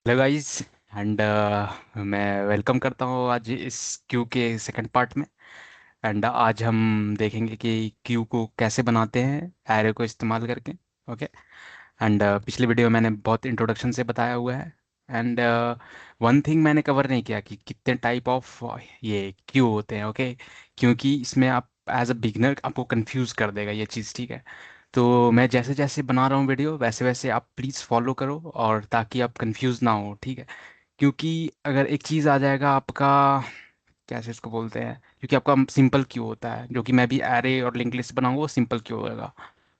Hello guys. And मैं welcome करता हूँ आज इस क्यू के सेकंड पार्ट में। एंड आज हम देखेंगे कि क्यू को कैसे बनाते हैं एरे को इस्तेमाल करके। ओके। एंड पिछले वीडियो में मैंने बहुत इंट्रोडक्शन से बताया हुआ है। एंड वन थिंग मैंने कवर नहीं किया कि कितने टाइप ऑफ ये क्यू होते हैं। ओके। क्योंकि इसमें आप एज अ बिगनर आपको कंफ्यूज कर देगा ये चीज़। ठीक है। तो मैं जैसे जैसे बना रहा हूँ वीडियो वैसे वैसे आप प्लीज़ फॉलो करो, और ताकि आप कंफ्यूज ना हो। ठीक है। क्योंकि अगर एक चीज़ आ जाएगा आपका, कैसे इसको बोलते हैं, क्योंकि आपका सिंपल क्यू होता है जो कि मैं भी एरे और लिंक लिस्ट बनाऊंगा, वो सिंपल क्यू होगा।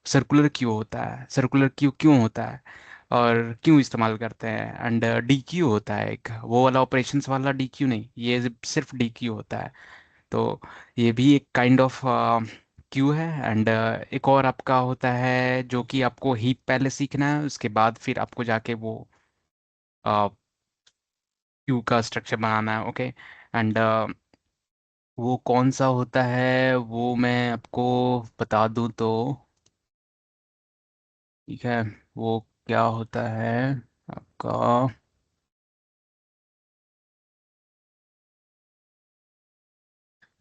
सर्कुलर क्यू होता है। सर्कुलर क्यू क्यों होता है और क्यों इस्तेमाल करते हैं। एंड डी क्यू होता है एक, वो वाला ऑपरेशंस वाला डी क्यू नहीं, ये सिर्फ डी क्यू होता है। तो ये भी एक काइंड ऑफ क्यू है। एंड एक और आपका होता है जो कि आपको हीप पहले सीखना है, उसके बाद फिर आपको जाके वो क्यू का स्ट्रक्चर बनाना है। ओके। एंड वो कौन सा होता है वो मैं आपको बता दूं तो ठीक है। वो क्या होता है आपका,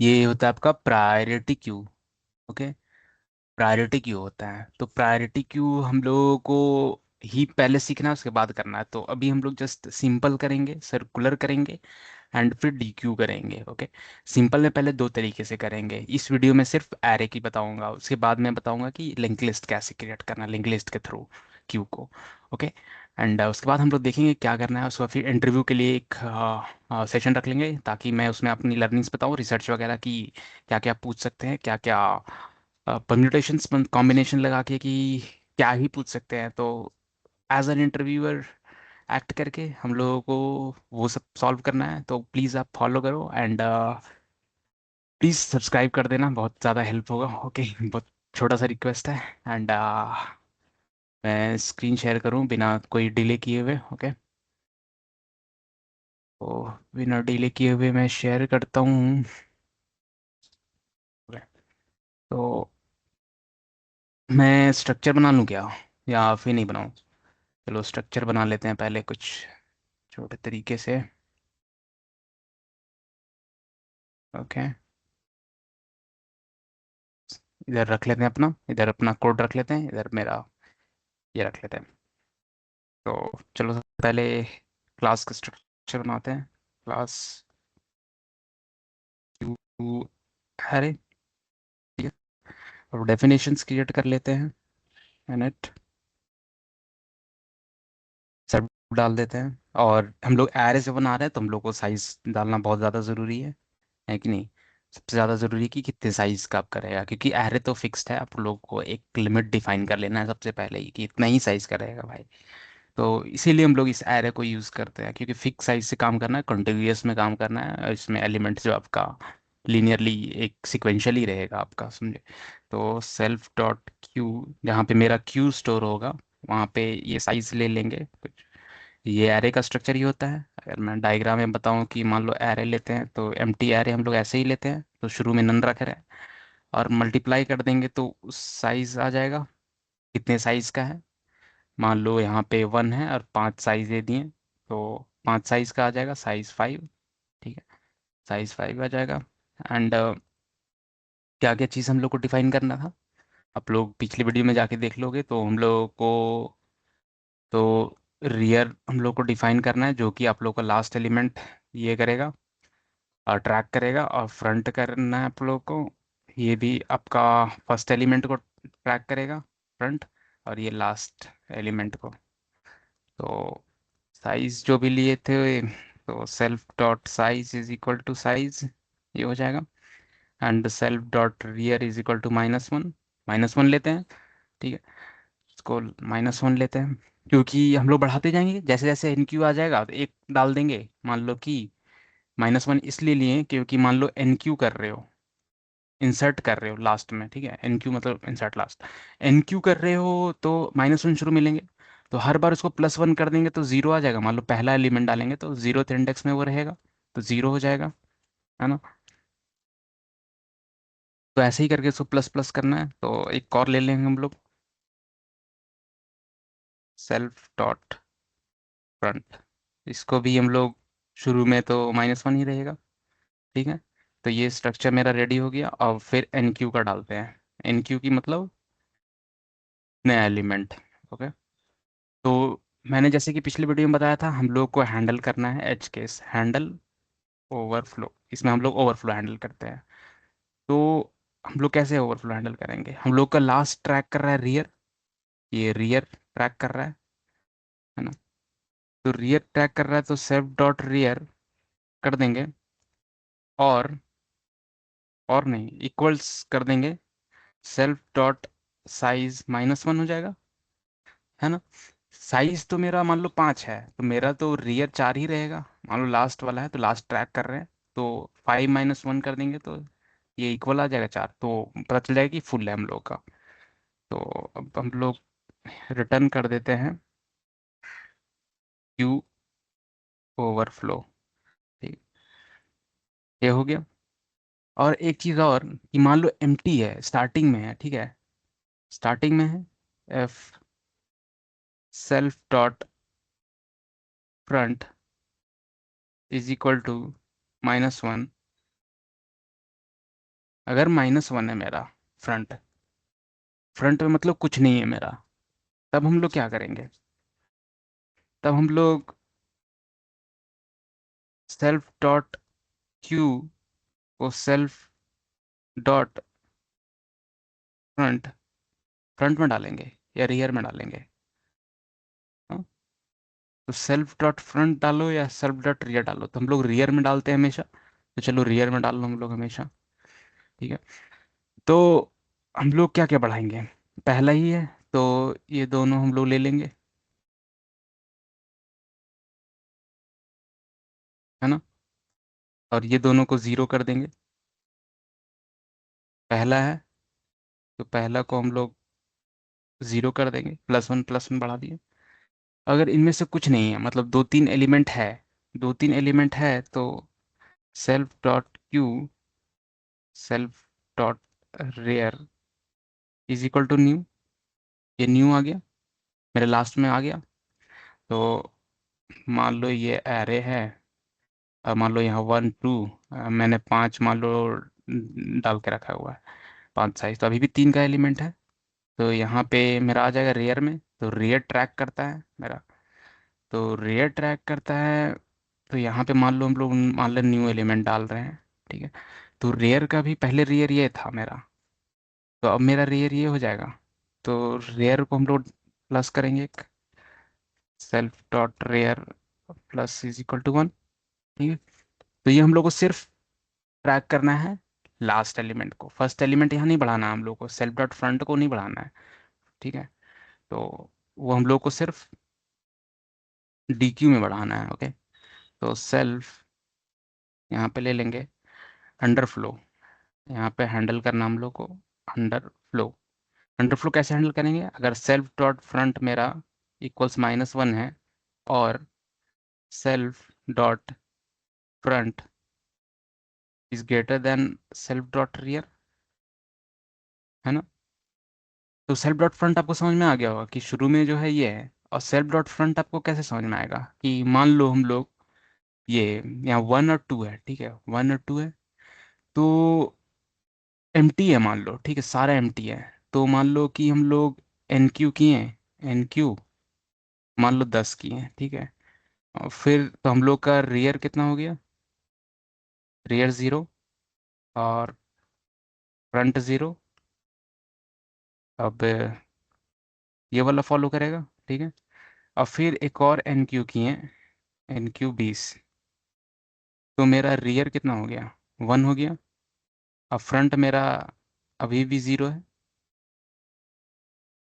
ये होता है आपका priority queue. Okay. Priority queue होता है। तो प्रायोरिटी क्यू हम लोगों को ही पहले सीखना है, उसके बाद करना है। तो अभी हम लोग जस्ट सिंपल करेंगे, सर्कुलर करेंगे, एंड फिर डीक्यू करेंगे। ओके। सिंपल में पहले दो तरीके से करेंगे। इस वीडियो में सिर्फ एरे की बताऊंगा, उसके बाद मैं बताऊंगा कि लिंक लिस्ट कैसे क्रिएट करना, लिंक लिस्ट के थ्रू क्यू को। ओके। एंड उसके बाद हम लोग देखेंगे क्या करना है। उसके बाद फिर इंटरव्यू के लिए एक सेशन रख लेंगे, ताकि मैं उसमें अपनी लर्निंग्स बताऊँ, रिसर्च वगैरह की क्या क्या पूछ सकते हैं, क्या क्या परम्यूटेशंस कॉम्बिनेशन लगा के कि क्या ही पूछ सकते हैं। तो एज एन इंटरव्यूअर एक्ट करके हम लोगों को वो सब सॉल्व करना है। तो प्लीज़ आप फॉलो करो, एंड प्लीज़ सब्सक्राइब कर देना, बहुत ज़्यादा हेल्प होगा। ओके। बहुत छोटा सा रिक्वेस्ट है। एंड मैं स्क्रीन शेयर करूँ बिना कोई डिले किए हुए। ओके। तो बिना डिले किए हुए मैं शेयर करता हूँ। Okay. तो मैं स्ट्रक्चर बना लूँ क्या, या फिर नहीं बनाऊँ। चलो स्ट्रक्चर बना लेते हैं पहले कुछ छोटे तरीके से। ओके। इधर रख लेते हैं अपना, इधर अपना कोड रख लेते हैं, इधर मेरा ये रख लेते हैं। तो चलो सबसे पहले क्लास का स्ट्रक्चर बनाते हैं। क्लास टू अरे, ठीक है। अब डेफिनेशंस क्रिएट कर लेते हैं। इनिट सब डाल देते हैं। और हम लोग एरे से बना रहे हैं तो हम लोग को साइज डालना बहुत ज़्यादा ज़रूरी है कि नहीं। सबसे ज़्यादा ज़रूरी है कि कितने साइज का आप करेगा, क्योंकि एरे तो फिक्स्ड है, आप लोग को एक लिमिट डिफाइन कर लेना है सबसे पहले ही कि इतना ही साइज का रहेगा भाई। तो इसीलिए हम लोग इस एरे को यूज़ करते हैं, क्योंकि फिक्स साइज से काम करना है, कंटिन्यूअस में काम करना है, और इसमें एलिमेंट जो आपका लीनियरली एक सिक्वेंशियली रहेगा आपका, समझे। तो सेल्फ डॉट क्यू, जहाँ पे मेरा क्यू स्टोर होगा वहाँ पे ये साइज ले लेंगे कुछ। ये एरे का स्ट्रक्चर ही होता है। अगर मैं डायग्राम में बताऊं कि मान लो एरे लेते हैं तो एम्प्टी एरे हम लोग ऐसे ही लेते हैं, तो शुरू में नन रख रहे हैं और मल्टीप्लाई कर देंगे तो उस साइज आ जाएगा कितने साइज का है। मान लो यहाँ पे 1 है और 5 साइज दे दिए, तो 5 साइज का आ जाएगा साइज 5। ठीक है। साइज 5 आ जाएगा। एंड क्या क्या चीज़ हम लोग को डिफाइन करना था, आप लोग पिछली वीडियो में जाके देख लोगे। तो हम लोग को तो रियर हम लोग को डिफाइन करना है, जो कि आप लोग का लास्ट एलिमेंट ये करेगा और ट्रैक करेगा, और फ्रंट करना है आप लोग को, ये भी आपका फर्स्ट एलिमेंट को ट्रैक करेगा, फ्रंट, और ये लास्ट एलिमेंट को। तो साइज जो भी लिए थे, तो self dot size is equal to size, ये हो जाएगा। And self dot rear is equal to -1, -1 लेते हैं। ठीक है। इसको -1 लेते हैं, क्योंकि हम लोग बढ़ाते जाएंगे जैसे जैसे एन क्यू आ जाएगा तो एक डाल देंगे। मान लो कि -1 इसलिए लिए क्योंकि मान लो एन क्यू कर रहे हो, इंसर्ट कर रहे हो लास्ट में। ठीक है। एन क्यू मतलब इंसर्ट लास्ट, एन क्यू कर रहे हो तो -1 शुरू मिलेंगे। तो हर बार उसको +1 कर देंगे तो जीरो आ जाएगा। मान लो पहला एलिमेंट डालेंगे तो 0th इंडेक्स में वो रहेगा, तो जीरो हो जाएगा, है ना। तो ऐसे ही करके उसको प्लस प्लस करना है। तो एक और ले लेंगे हम लोग, सेल्फ डॉट फ्रंट इसको भी हम लोग शुरू में तो -1 ही रहेगा। ठीक है। तो ये स्ट्रक्चर मेरा रेडी हो गया। अब फिर एन क्यू का डालते हैं। एन क्यू की मतलब नया एलिमेंट। ओके। तो मैंने जैसे कि पिछली वीडियो में बताया था, हम लोग को हैंडल करना है एज केस, हैंडल ओवरफ्लो। इसमें हम लोग ओवरफ्लो हैंडल करते हैं। तो हम लोग कैसे ओवरफ्लो हैंडल करेंगे? हम लोग का लास्ट ट्रैक कर रहा है रियर, ये रियर ट्रैक कर रहा है ना? तो रियर ट्रैक कर रहा है तो सेल्फ डॉट रियर कर देंगे, और नहीं, इक्वल्स कर देंगे सेल्फ डॉट साइज -1 हो जाएगा, है ना? साइज तो मेरा मान लो 5 है, तो मेरा तो रियर 4 ही रहेगा। मान लो लास्ट वाला है तो लास्ट ट्रैक कर रहे हैं, तो 5 - 1 कर देंगे तो ये इक्वल आ जाएगा 4, तो पता चल जाएगा कि फुल है हम लोग का। तो अब हम लोग रिटर्न कर देते हैं क्यू ओवरफ्लो। ठीक, ये हो गया। और एक चीज़ और, कि मान लो एम्प्टी है, स्टार्टिंग में है, ठीक है, स्टार्टिंग में है, if self dot front is equal to -1। अगर -1 है मेरा फ्रंट, फ्रंट में मतलब कुछ नहीं है मेरा, तब हम लोग क्या करेंगे? तब हम लोग सेल्फ डॉट क्यू को सेल्फ डॉट फ्रंट, फ्रंट में डालेंगे या रियर में डालेंगे? हाँ? तो सेल्फ डॉट फ्रंट डालो या सेल्फ डॉट रियर डालो, तो हम लोग रियर में डालते हैं हमेशा, तो चलो रियर में डाल लो हम लोग हमेशा। ठीक है। तो हम लोग क्या क्या बढ़ाएंगे? पहला ही है तो ये दोनों हम लोग ले लेंगे, है ना? और ये दोनों को 0 कर देंगे। पहला है तो पहला को हम लोग 0 कर देंगे, +1 बढ़ा दिए। अगर इनमें से कुछ नहीं है, मतलब दो तीन एलिमेंट है, दो तीन एलिमेंट है, तो self dot queue self dot rear is equal to new. ये न्यू आ गया, मेरे लास्ट में आ गया। तो मान लो ये एरे है, और मान लो यहाँ 1 2, मैंने 5 मान लो डाल के रखा हुआ है, 5 साइज, तो अभी भी 3 का एलिमेंट है। तो यहाँ पे मेरा आ जाएगा रेयर में, तो रेयर ट्रैक करता है मेरा, तो रेयर ट्रैक करता है। तो यहाँ पे मान लो हम लोग मान लो न्यू एलिमेंट डाल रहे हैं। ठीक है। तो रेयर का भी पहले रेयर ये था मेरा, तो अब मेरा रेयर ये हो जाएगा। तो रेयर को हम लोग प्लस करेंगे, self dot rear plus is equal to 1। ठीक है। तो ये हम लोग को सिर्फ ट्रैक करना है लास्ट एलिमेंट को, फर्स्ट एलिमेंट यहाँ नहीं बढ़ाना है हम लोग को, सेल्फ डॉट फ्रंट को नहीं बढ़ाना है। ठीक है। तो वो हम लोग को सिर्फ डी क्यू में बढ़ाना है। ओके। तो सेल्फ यहाँ पे ले लेंगे अंडर फ्लो, यहाँ पे हैंडल करना हम लोग को अंडर फ्लो। अंडर फ्लो कैसे हैंडल करेंगे? अगर सेल्फ डॉट फ्रंट मेरा इक्वल्स -1 है, और self dot front is greater than self dot rear, है ना? तो सेल्फ डॉट फ्रंट आपको समझ में आ गया होगा कि शुरू में जो है ये है, और सेल्फ डॉट फ्रंट आपको कैसे समझ में आएगा? कि मान लो हम लोग ये यहाँ 1 और 2 है, ठीक है, 1 और 2 है, तो एम्प्टी है मान लो, ठीक है, सारा एम्प्टी है। तो मान लो कि हम लोग एन क्यू किए हैं, एन क्यू मान लो 10 किए हैं, ठीक है। और फिर तो हम लोग का रियर कितना हो गया? रियर 0, और फ्रंट 0। अब ये वाला फॉलो करेगा, ठीक है। और फिर एक और एन क्यू किए, एन क्यू 20, तो मेरा रियर कितना हो गया? 1 हो गया। अब फ्रंट मेरा अभी भी 0 है,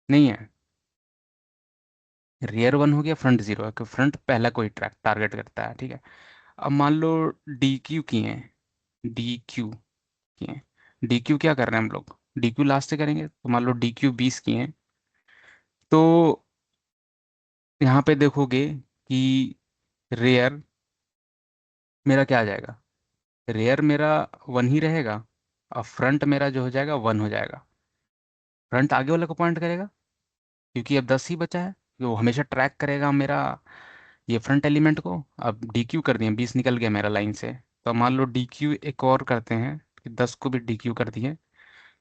नहीं है, रियर 1 हो गया, फ्रंट 0 है, क्योंकि फ्रंट पहला कोई ट्रैक टारगेट करता है। ठीक है। अब मान लो डी क्यू किए हैं, डी क्यू किए, डी क्यू क्या कर रहे हैं हम लोग? डी क्यू लास्ट से करेंगे, तो मान लो डी क्यू 20 किए हैं, तो यहाँ पे देखोगे कि रेयर मेरा क्या आ जाएगा? रेयर मेरा 1 ही रहेगा, और फ्रंट मेरा जो हो जाएगा 1 हो जाएगा। फ्रंट आगे वाले को पॉइंट करेगा, क्योंकि अब 10 ही बचा है, वो हमेशा ट्रैक करेगा मेरा ये फ्रंट एलिमेंट को अब डी क्यू कर दिए, 20 निकल गया मेरा लाइन से। तो मान लो डी क्यू एक और करते हैं कि 10 को भी डी क्यू कर दिए,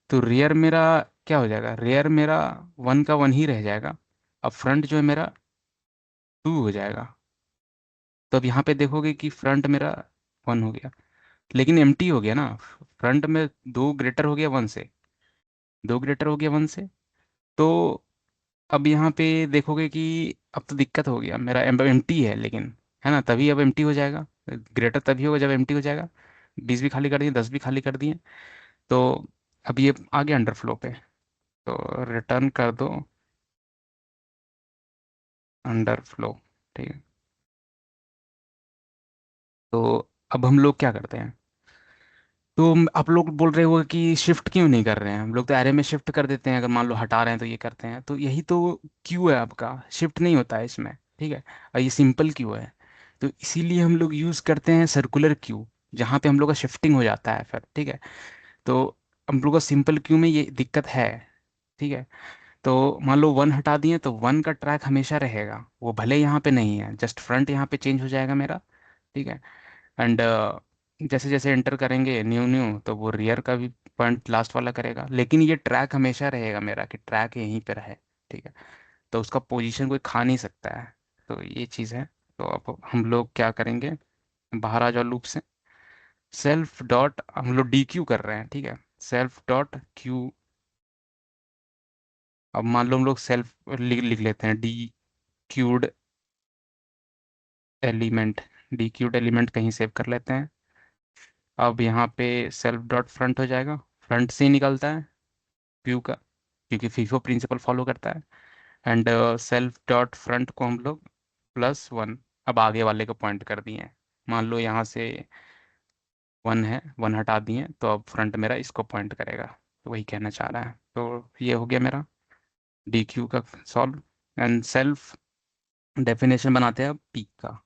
तो रेयर मेरा क्या हो जाएगा, रेयर मेरा 1 का 1 ही रह जाएगा। अब फ्रंट जो है मेरा 2 हो जाएगा। तो अब यहाँ पे देखोगे कि फ्रंट मेरा 1 हो गया, लेकिन एम्प्टी हो गया ना। फ्रंट में 2 ग्रेटर हो गया 1 से, 2 ग्रेटर हो गया 1 से। तो अब यहाँ पे देखोगे कि अब तो दिक्कत हो गया, मेरा एम्प्टी है लेकिन, है ना, तभी अब एम्प्टी हो जाएगा। ग्रेटर तभी होगा जब एम्प्टी हो जाएगा। 20 भी खाली कर दिए, 10 भी खाली कर दिए। तो अब ये आ गया अंडरफ्लो पे, तो रिटर्न कर दो अंडरफ्लो। ठीक है। तो अब हम लोग क्या करते हैं, तो आप लोग बोल रहे हो कि शिफ्ट क्यों नहीं कर रहे हैं, हम लोग तो एरे में शिफ्ट कर देते हैं, अगर मान लो हटा रहे हैं तो ये करते हैं। तो यही तो क्यू है आपका, शिफ्ट नहीं होता है इसमें। ठीक है, और ये सिंपल क्यू है। तो इसीलिए हम लोग यूज करते हैं सर्कुलर क्यू, जहाँ पे हम लोग का शिफ्टिंग हो जाता है फिर। ठीक है, तो हम लोग का सिंपल क्यू में ये दिक्कत है। ठीक है, तो मान लो 1 हटा दिए तो 1 का ट्रैक हमेशा रहेगा, वो भले यहाँ पे नहीं है, जस्ट फ्रंट यहाँ पे चेंज हो जाएगा मेरा। ठीक है, एंड जैसे जैसे एंटर करेंगे न्यू न्यू, तो वो रियर का भी पॉइंट लास्ट वाला करेगा, लेकिन ये ट्रैक हमेशा रहेगा मेरा कि ट्रैक यहीं पे रहे। ठीक है, तो उसका पोजीशन कोई खा नहीं सकता है। तो ये चीज़ है। तो अब हम लोग क्या करेंगे, बाहर आ जाओ लूप से। सेल्फ डॉट, हम लोग डी क्यू कर रहे हैं, ठीक है, सेल्फ डॉट क्यू। अब मान लो हम लोग सेल्फ लिख लेते हैं D cued element, D cued element कहीं सेव कर लेते हैं। अब यहाँ पे सेल्फ डॉट फ्रंट हो जाएगा, फ्रंट से ही निकलता है व्यू का, क्योंकि फीफो प्रिंसिपल फॉलो करता है। एंड सेल्फ डॉट फ्रंट को हम लोग +1, अब आगे वाले को पॉइंट कर दिए हैं। मान लो यहाँ से 1 है, 1 हटा दिए, तो अब फ्रंट मेरा इसको पॉइंट करेगा। तो वही कहना चाह रहा है। तो ये हो गया मेरा डी क्यू का सॉल्व। एंड सेल्फ डेफिनेशन बनाते हैं अब पीक का,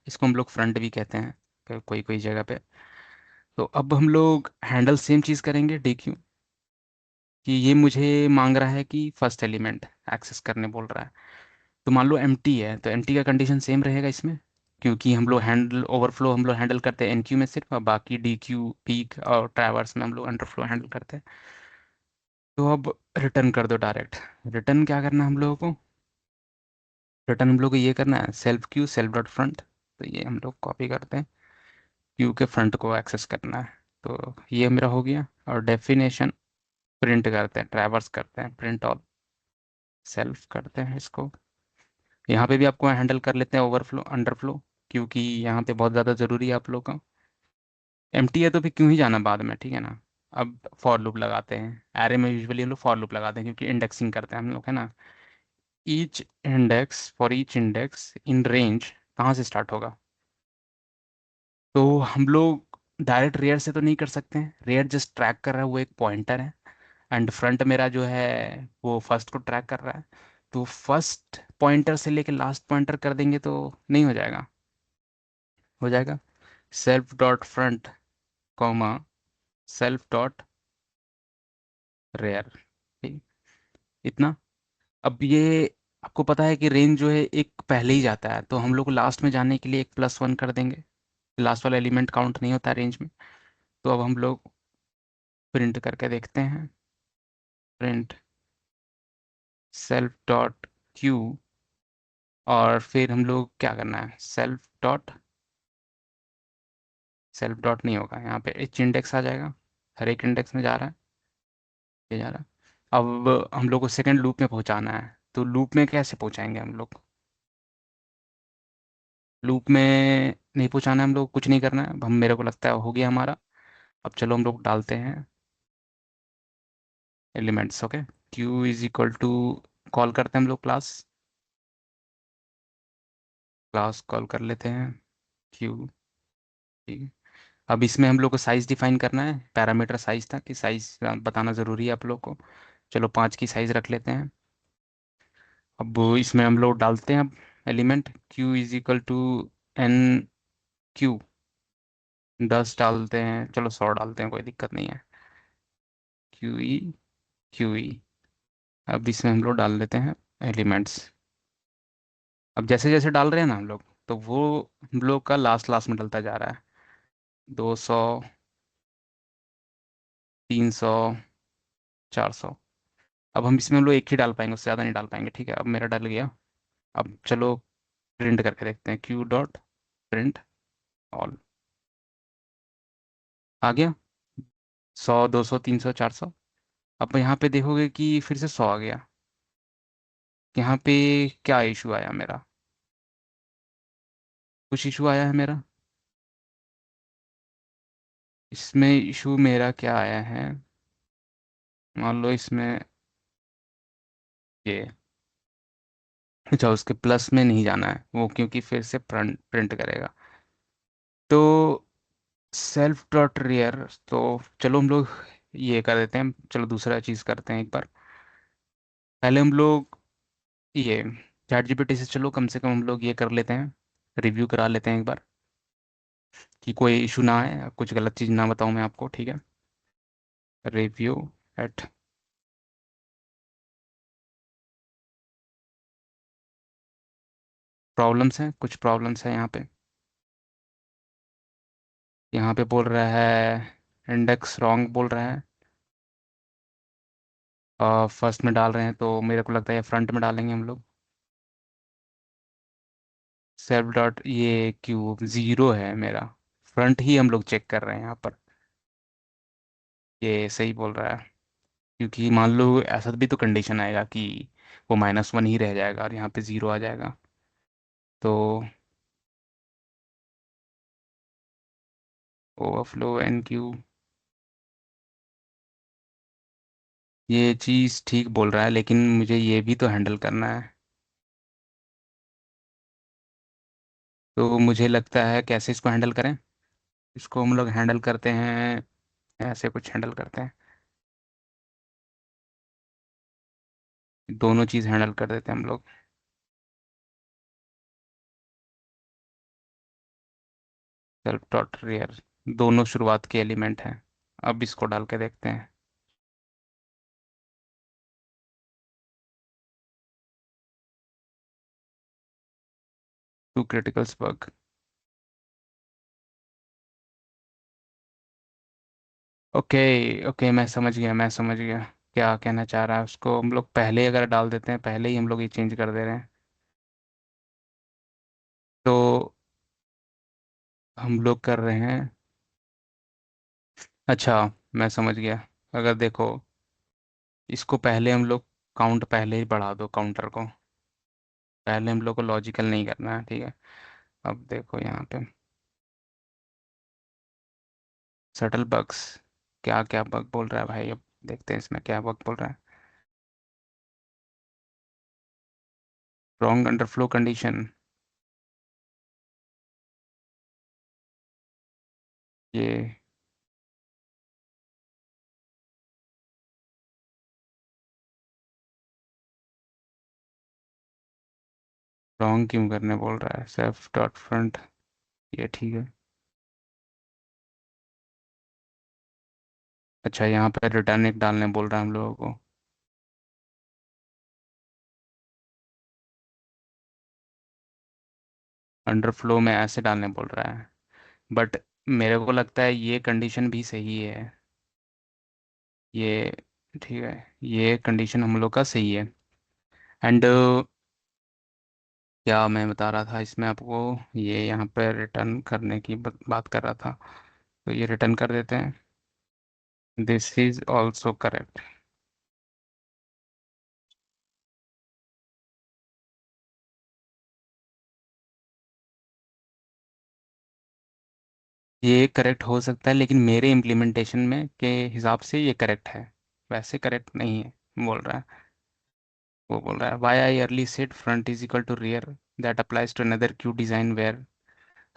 इसको हम लोग फ्रंट भी कहते हैं कोई कोई जगह पे। तो अब हम लोग हैंडल सेम चीज़ करेंगे डी क्यू, कि ये मुझे मांग रहा है कि फर्स्ट एलिमेंट एक्सेस करने बोल रहा है। तो मान लो एम्प्टी है, तो एम्प्टी का कंडीशन सेम रहेगा इसमें, क्योंकि हम लोग हैंडल ओवरफ्लो हम लोग हैंडल करते हैं एनक्यू में सिर्फ, और बाकी डी क्यू पीक और ट्रैवर्स में हम लोग अंडरफ्लो हैंडल करते हैं। तो अब रिटर्न कर दो डायरेक्ट। रिटर्न क्या करना है हम लोगों को, रिटर्न हम लोग को ये करना है self Q self dot front. तो ये हम लोग कॉपी करते हैं, क्यू के फ्रंट को एक्सेस करना है। तो ये मेरा हो गया। और डेफिनेशन प्रिंट करते हैं, ट्रैवर्स करते हैं, प्रिंट ऑल सेल्फ करते हैं इसको। यहाँ पे भी आपको हैंडल कर लेते हैं ओवरफ्लो अंडरफ्लो, क्योंकि यहाँ पे बहुत ज़्यादा ज़रूरी है आप लोग का। एम्प्टी है तो फिर क्यों ही जाना बाद में, ठीक है ना। अब फॉर लूप लगाते हैं, एरे में यूजुअली हम लोग फॉर लूप लगाते हैं क्योंकि इंडेक्सिंग करते हैं हम लोग, है ना। Each index, for each index in range कहाँ से स्टार्ट होगा, तो हम लोग डायरेक्ट रेयर से तो नहीं कर सकते हैं, रेयर जस्ट ट्रैक कर रहा है, वो एक पॉइंटर है। एंड फ्रंट मेरा जो है वो फर्स्ट को ट्रैक कर रहा है। तो फर्स्ट पॉइंटर से लेके लास्ट पॉइंटर कर देंगे तो नहीं हो जाएगा, हो जाएगा self dot front comma self dot rear. ठीक, इतना। अब ये आपको पता है कि रेंज जो है एक पहले ही जाता है, तो हम लोग लास्ट में जाने के लिए एक +1 कर देंगे, लास्ट वाला एलिमेंट काउंट नहीं होता रेंज में। तो अब हम लोग प्रिंट करके देखते हैं, प्रिंट सेल्फ डॉट क्यू, और फिर हम लोग क्या करना है, सेल्फ डॉट नहीं होगा, यहाँ पे एच इंडेक्स आ जाएगा, हर एक इंडेक्स में जा रहा है, ये जा रहा है। अब हम लोग को सेकंड लूप में पहुंचाना है, तो लूप में कैसे पहुंचाएंगे हम लोग, लूप में नहीं पहुंचाना है हम लोग, कुछ नहीं करना है, हम मेरे को लगता है हो गया हमारा। अब चलो हम लोग डालते हैं elements. Okay, queue is equal to, call करते हैं हम लोग क्लास, क्लास कॉल कर लेते हैं क्यू। ठीक है, अब इसमें हम लोग को साइज डिफाइन करना है, पैरामीटर साइज था कि साइज बताना ज़रूरी है आप लोग को। चलो 5 की साइज रख लेते हैं। अब इसमें हम लोग डालते हैं अब element queue is equal to enqueue, 10 डालते हैं, चलो 100 डालते हैं, कोई दिक्कत नहीं है, क्यू ई। अब इसमें हम लोग डाल देते हैं एलिमेंट्स। अब जैसे जैसे डाल रहे हैं ना हम लोग, तो वो हम लोग का लास्ट लास्ट में डलता जा रहा है। 200, 300, 400। अब हम इसमें हम लोग एक ही डाल पाएंगे, उससे ज़्यादा नहीं डाल पाएंगे। ठीक है, अब मेरा डल गया। अब चलो प्रिंट करके देखते हैं, क्यू डॉट प्रिंट ऑल। आ गया। 100, 200, 300, 400। अब यहाँ पे देखोगे कि फिर से 100 आ गया। यहाँ पे क्या इशू आया मेरा? कुछ इशू आया है मेरा। इसमें इशू मेरा क्या आया है? मान लो इसमें ये, अच्छा उसके प्लस में नहीं जाना है वो, क्योंकि फिर से प्रिंट प्रिंट करेगा। तो सेल्फ डॉट रेयर, तो चलो हम लोग ये कर देते हैं। चलो दूसरा चीज़ करते हैं एक बार। पहले हम लोग ये चैट जीपीटी से, चलो कम से कम हम लोग ये कर लेते हैं, रिव्यू करा लेते हैं एक बार, कि कोई इशू ना आए, कुछ गलत चीज़ ना बताऊं मैं आपको। ठीक है, रिव्यू एट, प्रॉब्लम्स हैं, कुछ प्रॉब्लम्स हैं यहाँ पे। यहाँ पे बोल रहा है इंडेक्स रॉन्ग बोल रहा है। फर्स्ट में डाल रहे हैं, तो मेरे को लगता है फ्रंट में डालेंगे हम लोग। सेल्फ डॉट ये क्यूब ज़ीरो है मेरा, फ्रंट ही हम लोग चेक कर रहे हैं यहाँ पर। ये सही बोल रहा है, क्योंकि मान लो ऐसा भी तो कंडीशन आएगा कि वो -1 ही रह जाएगा और यहाँ पे ज़ीरो आ जाएगा। तो ओवरफ्लो एन क्यू, ये चीज़ ठीक बोल रहा है, लेकिन मुझे ये भी तो हैंडल करना है। तो मुझे लगता है कैसे इसको हैंडल करें। इसको हम लोग हैंडल करते हैं, ऐसे कुछ हैंडल करते हैं। दोनों चीज़ हैंडल कर देते हैं हम लोग। सेल्फ डॉट रेयर, दोनों शुरुआत के एलिमेंट हैं। अब इसको डाल के देखते हैं। Two criticals bug. Okay, okay मैं समझ गया, मैं समझ गया क्या कहना चाह रहा है। उसको हम लोग पहले ही अगर डाल देते हैं, पहले ही हम लोग ये चेंज कर दे रहे हैं, तो हम लोग कर रहे हैं। अच्छा, मैं समझ गया। अगर देखो, इसको पहले हम लोग काउंट पहले ही बढ़ा दो, काउंटर को पहले हम लोग को लॉजिकल नहीं करना है। ठीक है, अब देखो यहाँ पे सटल बग्स, क्या क्या बग बोल रहा है भाई, अब देखते हैं इसमें क्या बग बोल रहा है। रॉन्ग अंडरफ्लो कंडीशन, ये रॉन्ग क्यों करने बोल रहा है? सेल्फ डॉट फ्रंट, ये ठीक है। अच्छा, यहाँ पे रिटर्न एक डालने बोल रहा है हम लोगों को। अंडरफ्लो में ऐसे डालने बोल रहा है, बट मेरे को लगता है ये कंडीशन भी सही है। ये ठीक है, ये कंडीशन हम लोग का सही है। एंड क्या मैं बता रहा था इसमें आपको, ये यहाँ पे रिटर्न करने की बात कर रहा था, तो ये रिटर्न कर देते हैं। This is also correct. ये करेक्ट हो सकता है, लेकिन मेरे इम्प्लीमेंटेशन में के हिसाब से ये करेक्ट है, वैसे करेक्ट नहीं है बोल रहा है। वो बोल रहा है why I early said front is equal to rear, that applies to another queue design where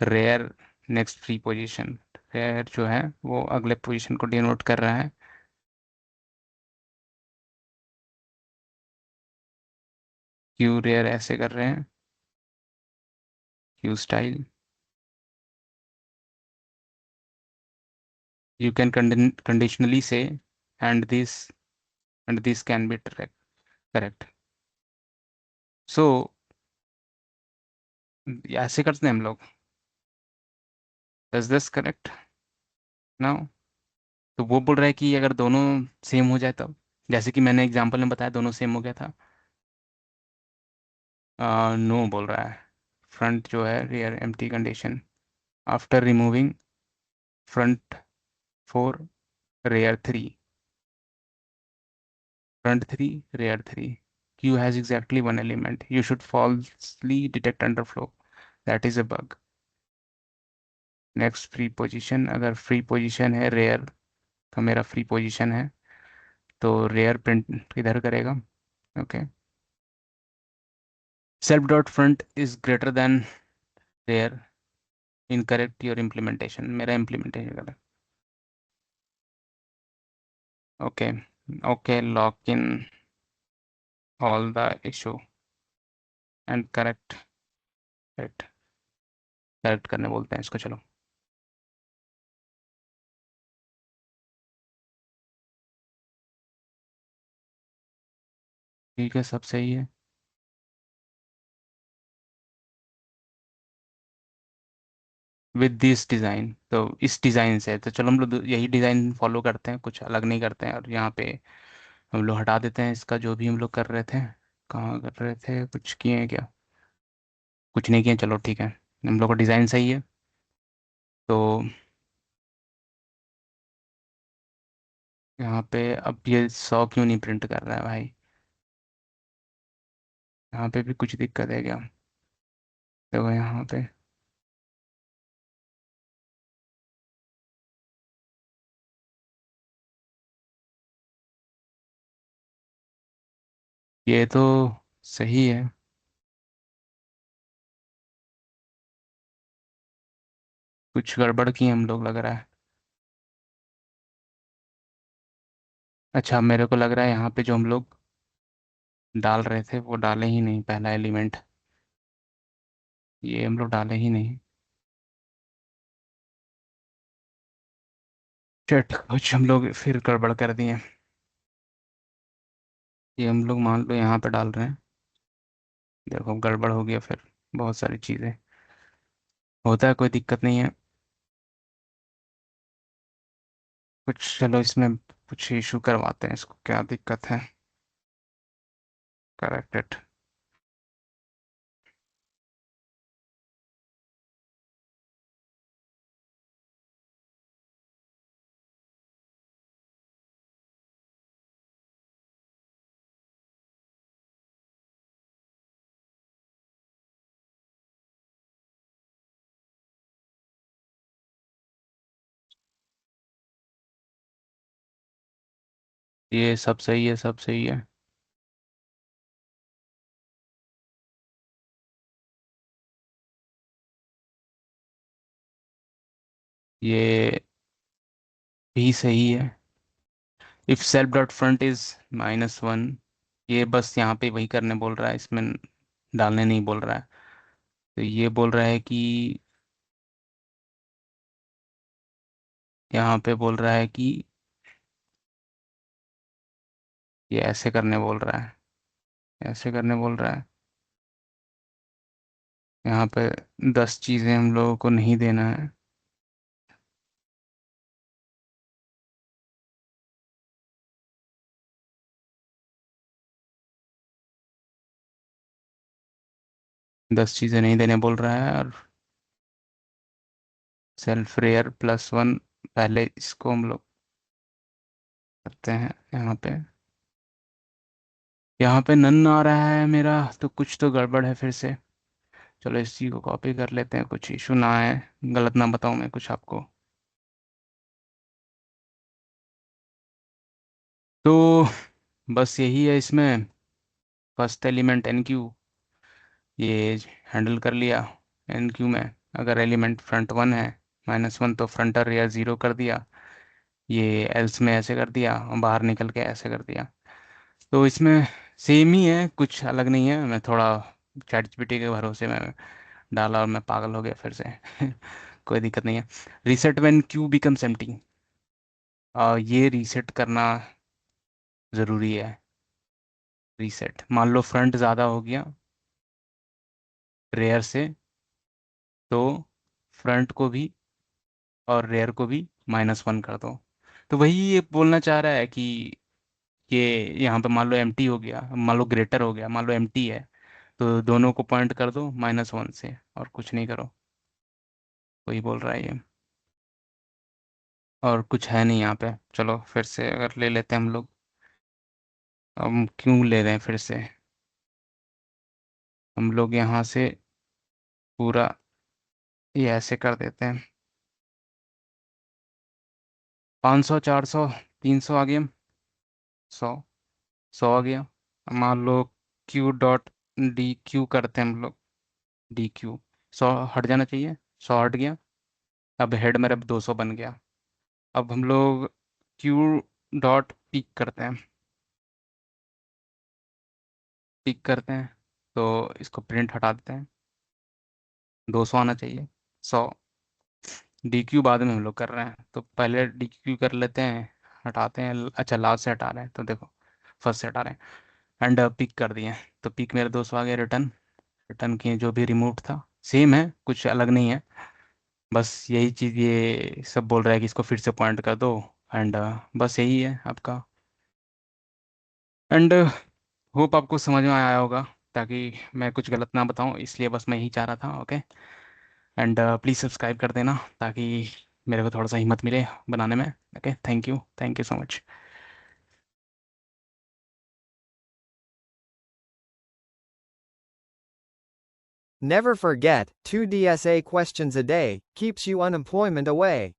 rear next free position. Rear जो है वो अगले पोजीशन को डिनोट कर रहा है। क्यू रेयर ऐसे कर रहे हैं, Q style. You can conditionally से and this, and this can be correct. So ऐसे करते हैं हम लोग। Is this correct now? तो वो बोल रहा है कि अगर दोनों सेम हो जाए तब, जैसे कि मैंने एग्जांपल में बताया दोनों सेम हो गया था। नो बोल रहा है। फ्रंट जो है rear empty condition, after removing front 4, rear 3, front 3, rear 3. Q has exactly one element. You should falsely detect underflow. That is a bug. Next free position, अगर free position है rear, का मेरा free position है, तो rear print इधर करेगा. Okay. Self dot front is greater than rear. Incorrect your implementation. मेरा implementation गलत. Okay. Okay. Lock in all the issue and correct it. Correct करने बोलते हैं इसको, चलो. ठीक है, सब सही है. विद दिस डिज़ाइन, तो इस डिज़ाइन से, तो चलो हम लोग यही डिज़ाइन फॉलो करते हैं, कुछ अलग नहीं करते हैं. और यहाँ पे हम लोग हटा देते हैं इसका जो भी हम लोग कर रहे थे. कहाँ कर रहे थे, कुछ किए हैं क्या? कुछ नहीं किए, चलो ठीक है. हम लोग का डिज़ाइन सही है. तो यहाँ पे अब ये 100 क्यों नहीं प्रिंट कर रहा है भाई? यहाँ पे भी कुछ दिक्कत है क्या? देखो यहाँ पे, ये तो सही है. कुछ गड़बड़ की हम लोग लग रहा है. अच्छा, मेरे को लग रहा है यहाँ पे जो हम लोग डाल रहे थे वो डाले ही नहीं, पहला एलिमेंट ये हम लोग डाले ही नहीं. चट, कुछ हम लोग फिर गड़बड़ कर दिए. ये हम लोग मान लो यहाँ पे डाल रहे हैं. देखो गड़बड़ हो गया फिर. बहुत सारी चीज़ें होता है, कोई दिक्कत नहीं है. कुछ चलो इसमें कुछ इशू करवाते हैं इसको, क्या दिक्कत है. करेक्टेड. ये सब सही है, सब सही है. ये भी सही है. If self dot front is -1, ये बस यहाँ पे वही करने बोल रहा है, इसमें डालने नहीं बोल रहा है. तो ये बोल रहा है कि यहाँ पे बोल रहा है कि ये ऐसे करने बोल रहा है, ऐसे करने बोल रहा है. यहाँ पे 10 चीज़ें हम लोगों को नहीं देना है. 10 चीज़ें नहीं देने बोल रहा है. और सेल्फ रेयर +1, पहले इसको हम लोग करते हैं यहाँ पे. यहाँ पे नन आ रहा है मेरा, तो कुछ तो गड़बड़ है फिर से. चलो इसी को कॉपी कर लेते हैं, कुछ इशू ना आए, गलत ना बताऊँ मैं कुछ आपको. तो बस यही है इसमें. फर्स्ट एलिमेंट NQ, ये हैंडल कर लिया. NQ में अगर एलिमेंट फ्रंट 1 है, -1, तो फ्रंट और रियर 0 कर दिया. ये एल्स में ऐसे कर दिया, और बाहर निकल के ऐसे कर दिया. तो इसमें सेम ही है, कुछ अलग नहीं है. मैं थोड़ा चैट जीपीटी के भरोसे में डाला और मैं पागल हो गया फिर से. कोई दिक्कत नहीं है. Reset when Q becomes empty, ये रीसेट करना ज़रूरी है. रीसेट, मान लो फ्रंट ज़्यादा हो गया रेयर से, तो फ्रंट को भी और रेयर को भी -1 कर दो। तो वही ये बोलना चाह रहा है कि ये यहाँ पे मान लो एम्प्टी हो गया, मान लो ग्रेटर हो गया, मान लो एम्प्टी है, तो दोनों को पॉइंट कर दो -1 से और कुछ नहीं करो। वही बोल रहा है ये। और कुछ है नहीं यहाँ पे। चलो फिर से अगर ले लेते हैं हम लोग। हम क्यों ले रहे हैं फिर से? हम लोग यहाँ से पूरा ये ऐसे कर देते हैं। 500, 400, 300 आ गया। 100, 100 आ गया। मान लो Q.DQ करते हैं हम लोग। DQ 100 हट जाना चाहिए। 100 हट गया। अब हेड मेरा 200 बन गया। अब हम लोग Q.पीक करते हैं। पीक करते हैं तो इसको प्रिंट हटा देते हैं। 200 आना चाहिए। 100। DQ बाद में हम लोग कर रहे हैं, तो पहले DQ कर लेते हैं। हटाते हैं, अच्छा लास्ट से हटा रहे हैं तो देखो, फर्स्ट से हटा रहे हैं। एंड पिक कर दिए। तो पिक मेरे 200 आ गया। रिटर्न, रिटर्न किए जो भी रिमूव था सेम है, कुछ अलग नहीं है। बस यही चीज़ ये सब बोल रहा है कि इसको फिर से पॉइंट कर दो। एंड बस यही है आपका। एंड होप आपको समझ में आया होगा, ताकि मैं कुछ गलत ना बताऊं, इसलिए बस मैं यही चाह रहा था। ओके। एंड प्लीज़ सब्सक्राइब कर देना, ताकि मेरे को थोड़ा सा हिम्मत मिले बनाने में। Okay, thank you so much. Never forget, 2 DSA questions a day keeps you unemployment away.